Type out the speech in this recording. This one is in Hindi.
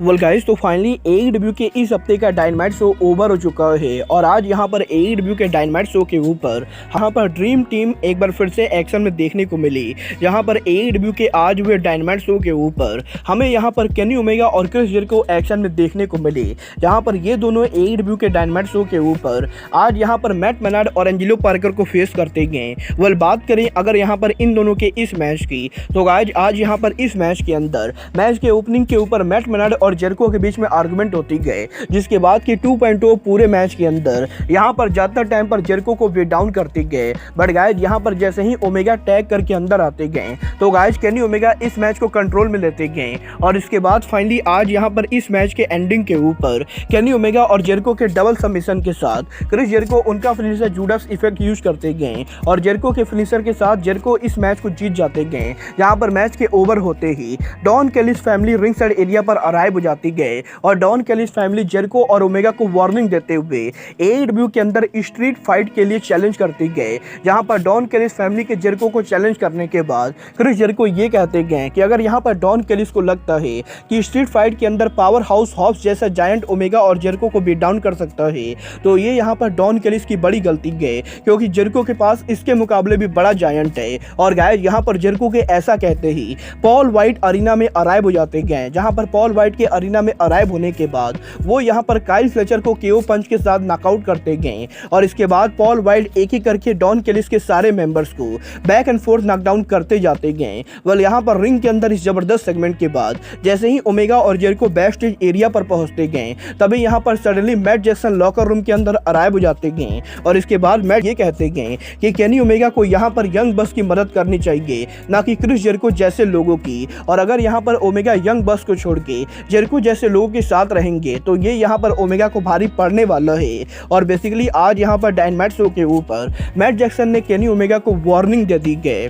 वेल गाइस, तो फाइनली AEW के इस हफ्ते का डायनामाइट शो ओवर हो चुका है और आज यहाँ पर AEW के डायनामाइट शो के ऊपर यहाँ पर ड्रीम टीम एक बार फिर से एक्शन में देखने को मिली। यहाँ पर AEW के आज हुए डायनामाइट शो के ऊपर हमें यहाँ पर केनी ओमेगा और क्रिस जेरिको एक्शन में देखने को मिली। यहाँ पर ये दोनों AEW के डायनामाइट शो के ऊपर आज यहाँ पर मैट मेनार्ड और एंजेलो पार्कर को फेस करते गए। वेल बात करें अगर यहाँ पर इन दोनों के इस मैच की, तो आज यहाँ पर इस मैच के अंदर मैच के ओपनिंग के ऊपर मैट मेनार्ड और जेरिको के बीच में आर्गुमेंट होती गए, जिसके बाद कि 2.0 पूरे मैच के अंदर यहाँ पर ज्यादातर टाइम पर जेरिको को वेट डाउन करते गए। बट गाइज यहाँ पर जैसे ही ओमेगा टैग करके अंदर आते गए तो गाइज केनी ओमेगा इस मैच को कंट्रोल में लेते गए और इसके बाद फाइनली आज यहाँ पर इस मैच के एंडिंग के ऊपर केनी ओमेगा और जेरिको के डबल सबमिशन के साथ क्रिस जेरिको उनका फिनिशर जूडास इफेक्ट यूज करते गए और जेरिको के फिनिशर के साथ जेरिको इस मैच को जीत जाते गए। यहाँ पर मैच के ओवर होते ही Don Callis family ring side area पर अराइव हो जाती गए और डॉन कैलिस फैमिली जेरिको और ओमेगा को वार्निंग देते हुए AEW के अंदर स्ट्रीट फाइट के लिए चैलेंज करते गए। जहां पर डॉन कैलिस फैमिली के जेरिको को चैलेंज करने के बाद क्रिस जेरिको ये कहते गए कि अगर यहां पर डॉन कैलिस को लगता है कि स्ट्रीट फाइट के अंदर पावर हाउस हॉब्स जैसा जायंट ओमेगा और जेरिको को बीट डाउन कर सकता है, तो ये यहाँ पर डॉन कैलिस की बड़ी गलती गए, क्योंकि जेरिको के पास इसके मुकाबले भी बड़ा जायंट है। और गाइस यहाँ पर जेरिको के ऐसा कहते ही पॉल वाइट अरीना में अराइव हो जाते गए। जहां पर पॉल वाइट के अरीना में अराइव होने के बाद वो यहां पर काइल फ्लेचर को KO पंच के साथ नॉकआउट करते गए और इसके बाद पॉल वाइट एक ही करके डॉन कैलिस के सारे मेंबर्स को बैक एंड फोर्थ नॉकडाउन करते जाते गए। वेल यहां पर रिंग के अंदर इस जबरदस्त सेगमेंट के बाद जैसे ही ओमेगा और जेरिको बैक स्टेज एरिया पर पहुंचते गए तभी यहां पर suddenly Matt Jackson locker room के अंदर अराइव हो जाते गए और इसके बाद मैट ये कहते गए कि केनी ओमेगा को यहां पर यंग बस की मदद करनी चाहिए, ना कि क्रिस जेरिको जैसे लोगों की। और अगर यहां पर ओमेगा यंग बस को छोड़ के जेरिको जैसे लोगों के साथ रहेंगे तो ये यहाँ पर ओमेगा को भारी पड़ने वाला है। और बेसिकली आज यहाँ पर डायनामाइट शो के ऊपर मैट जैक्सन ने केनी ओमेगा को वार्निंग दे दी गई।